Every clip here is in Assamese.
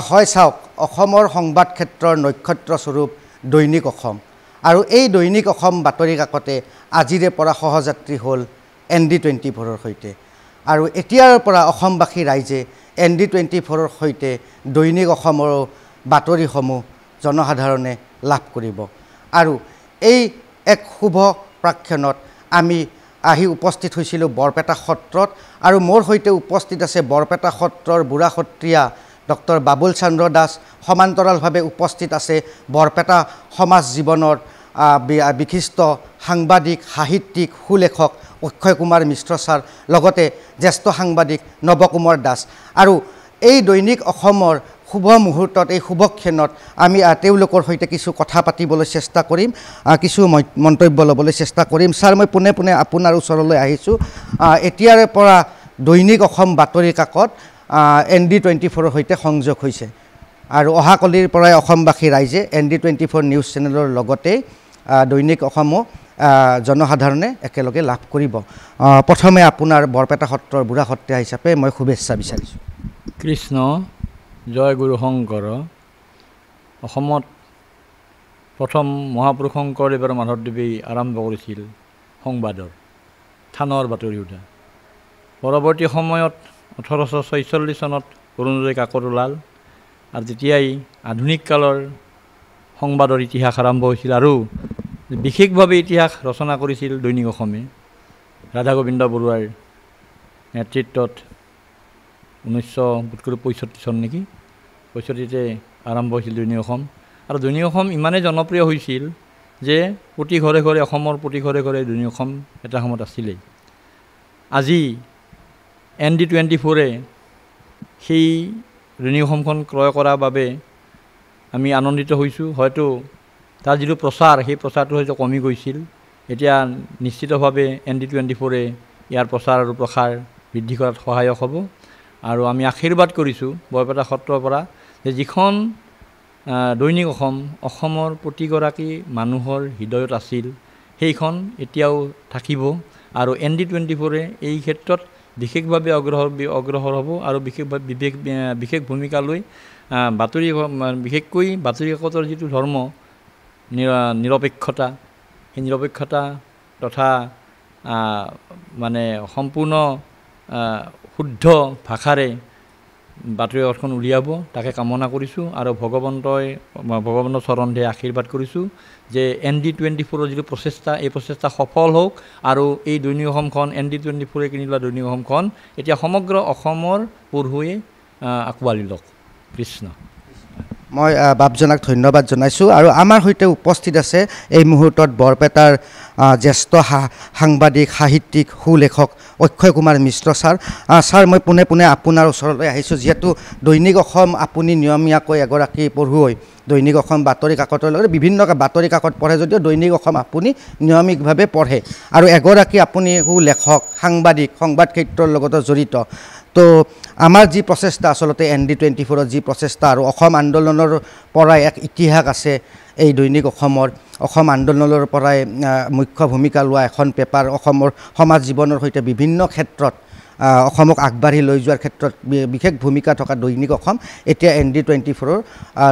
হয় চাওক অসমৰ সংবাদ ক্ষেত্ৰৰ নক্ষত্ৰ স্বৰূপ দৈনিক অসম আৰু এই দৈনিক অসম বাতৰি কাকতে আজিৰে পৰা সহযাত্ৰী হ'ল ND24ৰ সৈতে আৰু এতিয়াৰ পৰা অসমবাসী ৰাইজে ND24ৰ সৈতে দৈনিক অসমৰ বাতৰিসমূহ জনসাধাৰণে লাভ কৰিব আৰু এই এক শুভ প্ৰাক্ষণত আমি আহি উপস্থিত হৈছিলোঁ বৰপেটা সত্ৰত আৰু মোৰ সৈতে উপস্থিত আছে বৰপেটা সত্ৰৰ বুঢ়া সত্ৰীয়া ডক্টৰ বাবুল চন্দ্ৰ দাস সমান্তৰালভাৱে উপস্থিত আছে বৰপেটা সমাজ জীৱনৰ বিশিষ্ট সাংবাদিক সাহিত্যিক সুলেখক অক্ষয় কুমাৰ মিশ্ৰ ছাৰ লগতে জ্যেষ্ঠ সাংবাদিক নৱকুমাৰ দাস আৰু এই দৈনিক অসমৰ শুভ মুহূৰ্তত এই শুভক্ষণত আমি তেওঁলোকৰ সৈতে কিছু কথা পাতিবলৈ চেষ্টা কৰিম কিছু মন্তব্য ল'বলৈ চেষ্টা কৰিম ছাৰ মই পোনে পোনে আপোনাৰ ওচৰলৈ আহিছোঁ এতিয়াৰে পৰা দৈনিক অসম বাতৰি কাকত ND24ৰ সৈতে সংযোগ হৈছে আৰু অহাকলিৰ পৰাই অসমবাসী ৰাইজে ND24 নিউজ চেনেলৰ লগতে দৈনিক অসমো জনসাধাৰণে একেলগে লাভ কৰিব প্ৰথমে আপোনাৰ বৰপেটা সত্ৰৰ বুঢ়া সত্ৰীয়া হিচাপে মই শুভেচ্ছা বিচাৰিছোঁ কৃষ্ণ জয় গুৰু শংকৰ অসমত প্ৰথম মহাপুৰুষ শংকৰদেৱ আৰু মাধৱদেৱে আৰম্ভ কৰিছিল সংবাদৰ থানৰ বাতৰি সোধা পৰৱৰ্তী সময়ত 1846 চনত অৰুণোদয় কাকত ওলাল আৰু তেতিয়াই আধুনিক কালৰ সংবাদৰ ইতিহাস আৰম্ভ হৈছিল আৰু বিশেষভাৱে ইতিহাস ৰচনা কৰিছিল দৈনিক অসমে ৰাধা গোবিন্দ বৰুৱাৰ নেতৃত্বত 1965 চন নেকি 65তে আৰম্ভ হৈছিল দৈনিক অসম আৰু দৈনিক অসম ইমানেই জনপ্ৰিয় হৈছিল যে প্ৰতি ঘৰে ঘৰে অসমৰ প্ৰতি ঘৰে ঘৰে দৈনিক অসম এটা সময়ত আছিলেই আজি ND24ৰে সেই দৈনিক অসমখন ক্ৰয় কৰাৰ বাবে আমি আনন্দিত হৈছোঁ হয়তো তাৰ যিটো প্ৰচাৰ সেই প্ৰচাৰটো হয়তো কমি গৈছিল এতিয়া নিশ্চিতভাৱে ND24ৰে ইয়াৰ প্ৰচাৰ আৰু প্ৰসাৰ বৃদ্ধি কৰাত সহায়ক হ'ব আৰু আমি আশীৰ্বাদ কৰিছোঁ বৰপেটা সত্ৰৰ পৰা যে যিখন দৈনিক অসম অসমৰ প্ৰতিগৰাকী মানুহৰ হৃদয়ত আছিল সেইখন এতিয়াও থাকিব আৰু ND24ৰে এই ক্ষেত্ৰত বিশেষভাৱে অগ্ৰসৰ হ'ব আৰু বিশেষ ভূমিকা লৈ বাতৰি বিশেষকৈ বাতৰি কাকতৰ যিটো ধৰ্ম নিৰপেক্ষতা সেই নিৰপেক্ষতা তথা মানে সম্পূৰ্ণ শুদ্ধ ভাষাৰে বাতৰি কাকতখন উলিয়াব তাকে কামনা কৰিছোঁ আৰু ভগৱন্তৰ চৰণে আশীৰ্বাদ কৰিছোঁ যে ND24ৰ যিটো প্ৰচেষ্টা এই প্ৰচেষ্টা সফল হওক আৰু এই দৈনিক অসমখন ND24ৰে কিনি লোৱা দৈনিক অসমখন এতিয়া সমগ্ৰ অসমৰ পঢ়ুৱৈয়ে আঁকোৱালি লওক কৃষ্ণ মই বাপজনক ধন্যবাদ জনাইছোঁ আৰু আমাৰ সৈতে উপস্থিত আছে এই মুহূৰ্তত বৰপেটাৰ জ্যেষ্ঠ সাংবাদিক সাহিত্যিক সুলেখক অক্ষয় কুমাৰ মিশ্ৰ ছাৰ ছাৰ মই পোনে পোনে আপোনাৰ ওচৰলৈ আহিছোঁ যিহেতু দৈনিক অসম আপুনি নিয়মীয়াকৈ এগৰাকী পঢ়ুৱৈ দৈনিক অসম বাতৰি কাকতৰ লগতে বিভিন্ন বাতৰি কাকত পঢ়ে যদিও দৈনিক অসম আপুনি নিয়মিতভাৱে পঢ়ে আৰু এগৰাকী আপুনি সুলেখক সাংবাদিক সংবাদ ক্ষেত্ৰৰ লগত জড়িত তো আমাৰ যি প্ৰচেষ্টা আচলতে ND24ৰ যি প্ৰচেষ্টা আৰু অসম আন্দোলনৰ পৰাই এক ইতিহাস আছে এই দৈনিক অসমৰ অসম আন্দোলনৰ পৰাই মুখ্য ভূমিকা লোৱা এখন পেপাৰ অসমৰ সমাজ জীৱনৰ সৈতে বিভিন্ন ক্ষেত্ৰত অসমক আগবাঢ়ি লৈ যোৱাৰ ক্ষেত্ৰত বিশেষ ভূমিকা থকা দৈনিক অসম এতিয়া ND24ৰ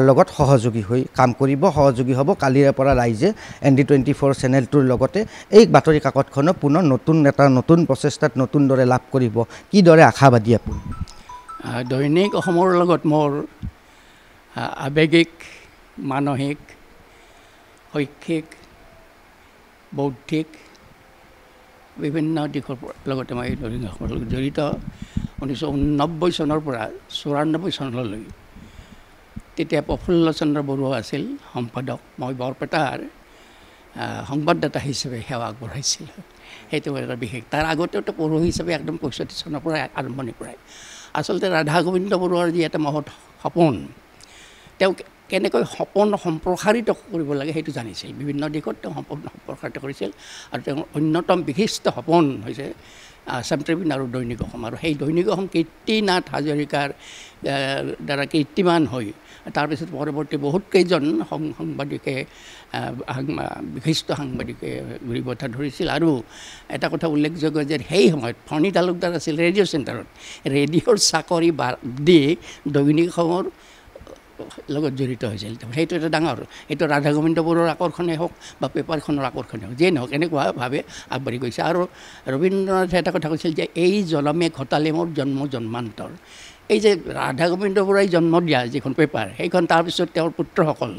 লগত সহযোগী হৈ কাম কৰিব সহযোগী হ'ব কালিৰে পৰা ৰাইজে ND24 চেনেলটোৰ লগতে এই বাতৰি কাকতখনক পুনৰ নতুন প্ৰচেষ্টাত নতুন দৰে লাভ কৰিব কিদৰে আশাবাদী আপুনি দৈনিক অসমৰ লগত মোৰ আৱেগিক মানসিক শৈক্ষিক বৌদ্ধিক বিভিন্ন দিশৰ লগতে মই দৈনিক অসমৰ লগত জড়িত 1989 চনৰ পৰা 94 চনলৈ তেতিয়া প্ৰফুল্ল চন্দ্ৰ বৰুৱা আছিল সম্পাদক মই বৰপেটাৰ সংবাদদাতা হিচাপে সেৱা আগবঢ়াইছিলোঁ সেইটো এটা বিশেষ তাৰ আগতেও পঢ়ুৱৈ হিচাপে একদম 65 চনৰ পৰা আৰম্ভণিৰ পৰাই আচলতে ৰাধা গোবিন্দ বৰুৱাৰ যি এটা মহৎ সপোন তেওঁ কেনেকৈ সপোন সম্প্ৰসাৰিত কৰিব লাগে সেইটো জানিছিল বিভিন্ন দিশত তেওঁ সপোন সম্প্ৰসাৰিত কৰিছিল আৰু তেওঁৰ অন্যতম বিশিষ্ট সপোন হৈছে আসাম ট্ৰিবিউন আৰু দৈনিক অসম আৰু সেই দৈনিক অসম কীৰ্তিনাথ হাজৰিকাৰ দ্বাৰা কীৰ্তিমান হৈ তাৰপিছত পৰৱৰ্তী বহুত কেইজন সাংবাদিকে বিশিষ্ট সাংবাদিকে ঘূৰি পঠা ধৰিছিল আৰু এটা কথা উল্লেখযোগ্য যে সেই সময়ত ফণী তালুকদাৰ আছিল ৰেডিঅ' চেণ্টাৰত ৰেডিঅ'ৰ চাকৰি দি দৈনিক অসমৰ লগত জড়িত হৈছিল সেইটো এটা ডাঙৰ এইটো ৰাধা গোবিন্দ বৰুৱাৰ আকৰ্ষণেই হওক বা পেপাৰখনৰ আকৰ্ষণেই হওক যিয়ে নহওক এনেকুৱাভাৱে আগবাঢ়ি গৈছে আৰু ৰবীন্দ্ৰনাথে এটা কথা কৈছিল যে এই জনমে ঘটালে মোৰ জন্ম জন্মান্তৰ এই যে ৰাধা গোবিন্দ বৰুৱাই জন্ম দিয়া যিখন পেপাৰ সেইখন তাৰপিছত তেওঁৰ পুত্ৰসকল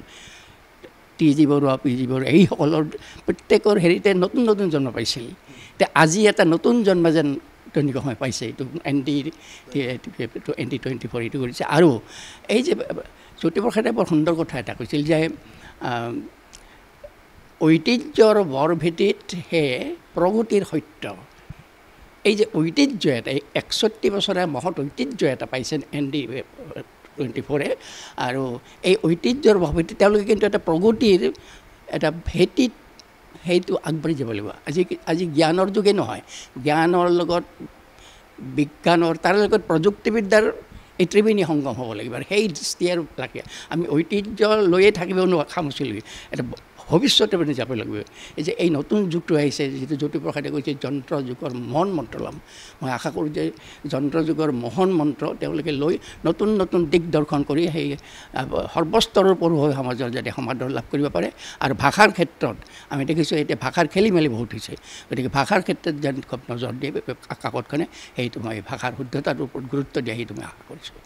T G Barua P G Barua এইসকলৰ প্ৰত্যেকৰ হেৰিতে নতুন নতুন জন্ম পাইছিল এতিয়া আজি এটা নতুন জন্ম যেন দৈনিক অসমে পাইছে এইটো ND24 এইটো কৰিছে আৰু এই যে জ্যোতিপ্ৰসাদে বৰ সুন্দৰ কথা এটা কৈছিল যে ঐতিহ্যৰ বৰ ভেটিত হে প্ৰগতিৰ সত্য এই যে ঐতিহ্য এটা 61 বছৰীয়া মহৎ ঐতিহ্য এটা পাইছে ND24 আৰু এই ঐতিহ্যৰ ভেটিত তেওঁলোকে কিন্তু এটা প্ৰগতিৰ এটা ভেটিত সেইটো আগবাঢ়ি যাব লাগিব আজি জ্ঞানৰ যুগে নহয় জ্ঞানৰ লগত বিজ্ঞানৰ তাৰ লগত প্ৰযুক্তিবিদ্যাৰ এই ত্ৰিবেণী সংগম হ'ব লাগিব আৰু সেই দৃষ্টিয়ে লাগে আমি ঐতিহ্য লৈয়ে থাকিব নোৱাৰোঁ খামুচিলৈ এটা ভৱিষ্যতে মানে যাব লাগিব এই যে এই নতুন যুগটো আহিছে যিটো জ্যোতিপ্ৰসাদে কৈছে যন্ত্ৰ যুগৰ মহান মন্ত্ৰ ল'ম মই আশা কৰোঁ যে যন্ত্ৰ যুগৰ মহান মন্ত্ৰ তেওঁলোকে লৈ নতুন নতুন দিশ দৰ্শন কৰি সেই সৰ্বস্তৰৰ পঢ়ুৱৈ সমাজৰ যাতে সমাদৰ লাভ কৰিব পাৰে আৰু ভাষাৰ ক্ষেত্ৰত আমি দেখিছোঁ এতিয়া ভাষাৰ খেলি মেলি বহুত হৈছে গতিকে ভাষাৰ ক্ষেত্ৰত যেন খুব নজৰ দিয়ে কাকতখনে সেইটো মই ভাষাৰ শুদ্ধতাৰ ওপৰত গুৰুত্ব দিয়া সেইটো মই আশা কৰিছোঁ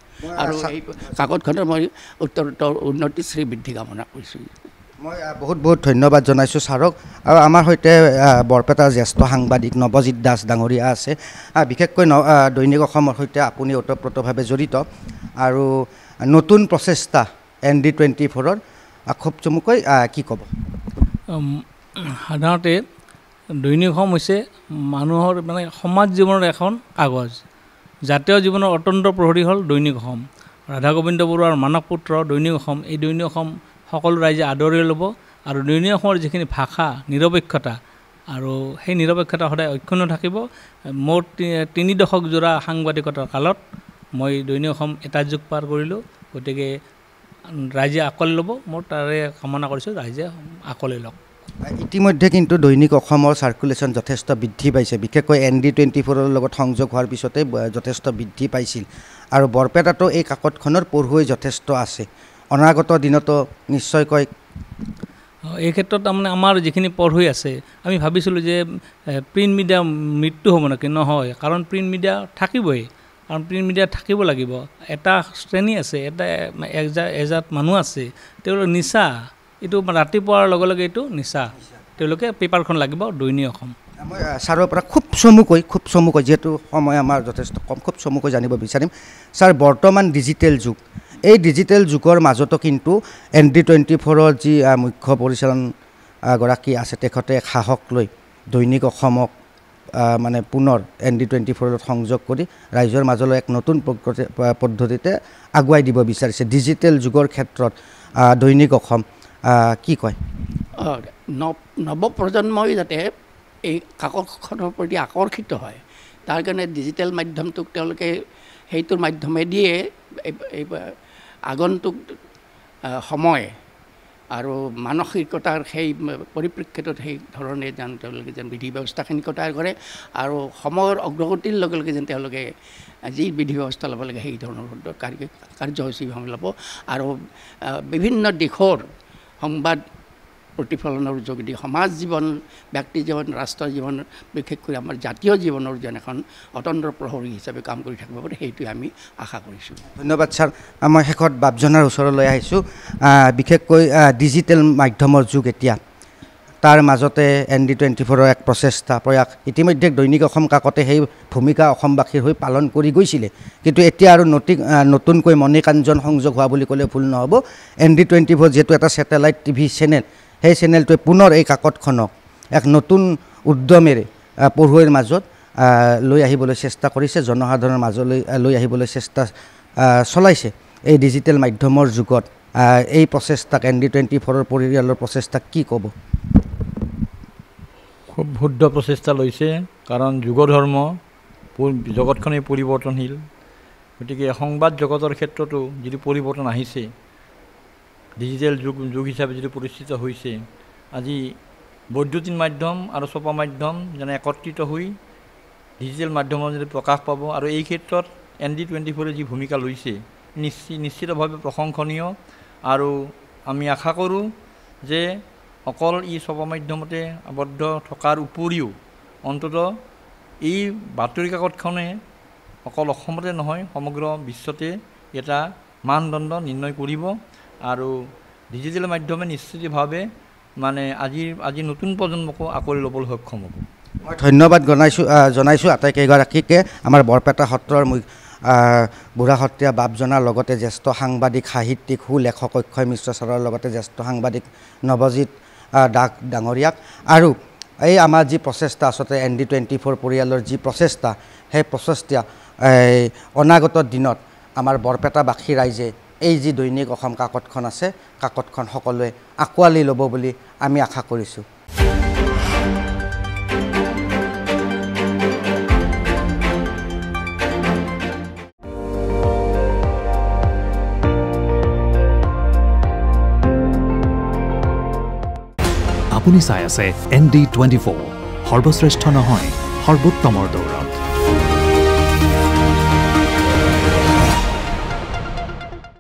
আৰু এই কাকতখনৰ মই উত্তৰোত্তৰ উন্নতি শ্ৰীবৃদ্ধি কামনা কৰিছোঁ মই বহুত বহুত ধন্যবাদ জনাইছোঁ ছাৰক আৰু আমাৰ সৈতে বৰপেটাৰ জ্যেষ্ঠ সাংবাদিক নৱজিৎ দাস ডাঙৰীয়া আছে বিশেষকৈ দৈনিক অসমৰ সৈতে আপুনি ওতঃপ্ৰোতভাৱে জড়িত আৰু নতুন প্ৰচেষ্টা ND24 খুব চমুকৈ কি ক'ব সাধাৰণতে দৈনিক অসম হৈছে মানুহৰ মানে সমাজ জীৱনৰ এখন কাগজ জাতীয় জীৱনৰ অতন্ত্ৰ প্ৰহৰী হ'ল দৈনিক অসম ৰাধা গোবিন্দ বৰুৱাৰ মানস পুত্ৰ দৈনিক অসম এই দৈনিক অসম সকলো ৰাইজে আদৰি ল'ব আৰু দৈনিক অসমৰ যিখিনি ভাষা নিৰপেক্ষতা আৰু সেই নিৰপেক্ষতা সদায় অক্ষুণ্ণ থাকিব মোৰ 3 দশক জোৰা সাংবাদিকতাৰ কালত মই দৈনিক অসম এটা যুগ পাৰ কৰিলোঁ গতিকে ৰাইজে আকোৱালি ল'ব মোৰ তাৰে কামনা কৰিছোঁ ৰাইজে আকোৱালি লওক ইতিমধ্যে কিন্তু দৈনিক অসমৰ চাৰ্কুলেশ্যন যথেষ্ট বৃদ্ধি পাইছে বিশেষকৈ ND24 লগত সংযোগ হোৱাৰ পিছতে যথেষ্ট বৃদ্ধি পাইছিল আৰু বৰপেটাতো এই কাকতখনৰ পঢ়ুৱৈ যথেষ্ট আছে অনাগত দিনতো নিশ্চয়কৈ এই ক্ষেত্ৰত তাৰমানে আমাৰ যিখিনি পঢ়ুৱৈ আছে আমি ভাবিছিলোঁ যে প্ৰিণ্ট মিডিয়া মৃত্যু হ'ব নেকি নহয় কাৰণ প্ৰিণ্ট মিডিয়া থাকিবই কাৰণ প্ৰিণ্ট মিডিয়া থাকিব লাগিব এটা শ্ৰেণী আছে এটা এজাত মানুহ আছে তেওঁলোকৰ নিচা এইটো ৰাতিপুৱাৰ লগে লগে এইটো নিচা তেওঁলোকে পেপাৰখন লাগিব দৈনিক অসম মই ছাৰৰ পৰা খুব চমুকৈ যিহেতু সময় আমাৰ যথেষ্ট কম খুব চমুকৈ জানিব বিচাৰিম ছাৰ বৰ্তমান ডিজিটেল যুগ এই ডিজিটেল যুগৰ মাজতো কিন্তু ND24 যি মুখ্য পৰিচালন গৰাকী আছে তেখেতে সাহস লৈ দৈনিক অসমক মানে পুনৰ ND24 সংযোগ কৰি ৰাইজৰ মাজলৈ এক নতুন পদ্ধতিতে আগুৱাই দিব বিচাৰিছে ডিজিটেল যুগৰ ক্ষেত্ৰত দৈনিক অসম কি কয় নৱপ্ৰজন্মই যাতে এই কাকতখনৰ প্ৰতি আকৰ্ষিত হয় তাৰ কাৰণে ডিজিটেল মাধ্যমটোক তেওঁলোকে সেইটোৰ মাধ্যমেদিয়ে এই আগন্তুক সময় আৰু মানসিকতাৰ সেই পৰিপ্ৰেক্ষিতত সেই ধৰণে যেন তেওঁলোকে যেন বিধি ব্যৱস্থাখিনি তৈয়াৰ কৰে আৰু সময়ৰ অগ্ৰগতিৰ লগে লগে যেন তেওঁলোকে যি বিধি ব্যৱস্থা ল'ব লাগে সেই ধৰণৰ কাৰ্যসূচী ল'ব আৰু বিভিন্ন দিশৰ সংবাদ প্ৰতিফলনৰ যোগেদি সমাজ জীৱন ব্যক্তি জীৱন ৰাষ্ট্ৰ জীৱন বিশেষকৈ আমাৰ জাতীয় জীৱনৰ যেন এখন অতন্ত্ৰ প্ৰহৰী হিচাপে কাম কৰি থাকিব পাৰে সেইটোৱে আমি আশা কৰিছোঁ ধন্যবাদ ছাৰ মই শেষত বাপজনাৰ ওচৰলৈ আহিছোঁ বিশেষকৈ ডিজিটেল মাধ্যমৰ যুগ এতিয়া তাৰ মাজতে ND24 এক প্ৰয়াস ইতিমধ্যে দৈনিক অসম কাকতে সেই ভূমিকা অসমবাসীৰ হৈ পালন কৰি গৈছিলে কিন্তু এতিয়া আৰু নতুনকৈ মণিকাঞ্জন সংযোগ হোৱা বুলি ক'লে ভুল নহ'ব ND24 যিহেতু এটা ছেটেলাইট টিভি চেনেল সেই চেনেলটোৱে পুনৰ এই কাকতখনক এক নতুন উদ্যমেৰে পঢ়ুৱৈৰ মাজত লৈ আহিবলৈ চেষ্টা কৰিছে জনসাধাৰণৰ মাজলৈ লৈ আহিবলৈ চেষ্টা চলাইছে এই ডিজিটেল মাধ্যমৰ যুগত এই প্ৰচেষ্টাক ND24 পৰিয়ালৰ প্ৰচেষ্টাক কি ক'ব খুব শুদ্ধ প্ৰচেষ্টা লৈছে কাৰণ যুগ ধৰ্ম জগতখনেই পৰিৱৰ্তনশীল গতিকে সংবাদ জগতৰ ক্ষেত্ৰতো যিটো পৰিৱৰ্তন আহিছে ডিজিটেল যুগ হিচাপে যিটো প্ৰতিষ্ঠিত হৈছে আজি বৈদ্যুতিন মাধ্যম আৰু ছপা মাধ্যম যেনে একত্ৰিত হৈ ডিজিটেল মাধ্যমৰ যদি প্ৰকাশ পাব আৰু এই ক্ষেত্ৰত ND24 যি ভূমিকা লৈছে নিশ্চিতভাৱে প্ৰশংসনীয় আৰু আমি আশা কৰোঁ যে অকল ই ছপা মাধ্যমতে আবদ্ধ থকাৰ উপৰিও অন্ততঃ এই বাতৰি কাকতখনে অকল অসমতে নহয় সমগ্ৰ বিশ্বতে এটা মানদণ্ড নিৰ্ণয় কৰিব আৰু ডিজিটেল মাধ্যমে নিশ্চিতভাৱে মানে আজি নতুন প্ৰজন্মকো আঁকোৱালি ল'বলৈ সক্ষম হ'ব। মই ধন্যবাদ জনাইছোঁ আটাইকেইগৰাকীকে আমাৰ বৰপেটা সত্ৰৰ বুঢ়া সত্ৰীয়া বাপজনাৰ লগতে জ্যেষ্ঠ সাংবাদিক সাহিত্যিক সুলেখক অক্ষয় মিশ্ৰ ছাৰৰ লগতে জ্যেষ্ঠ সাংবাদিক নৱজিৎ দাস ডাঙৰীয়াক আৰু এই আমাৰ যি প্ৰচেষ্টা আচলতে ND24 পৰিয়ালৰ যি প্ৰচেষ্টা সেই প্ৰচেষ্টা অনাগত দিনত আমাৰ বৰপেটাবাসী ৰাইজে এই যি দৈনিক অসম কাকতখন আছে কাকতখন সকলোৱে আঁকোৱালি ল'ব বুলি আমি আশা কৰিছোঁ। আপুনি চাই আছে ND24 সৰ্বশ্ৰেষ্ঠ নহয় সৰ্বোত্তমৰ দৌৰ।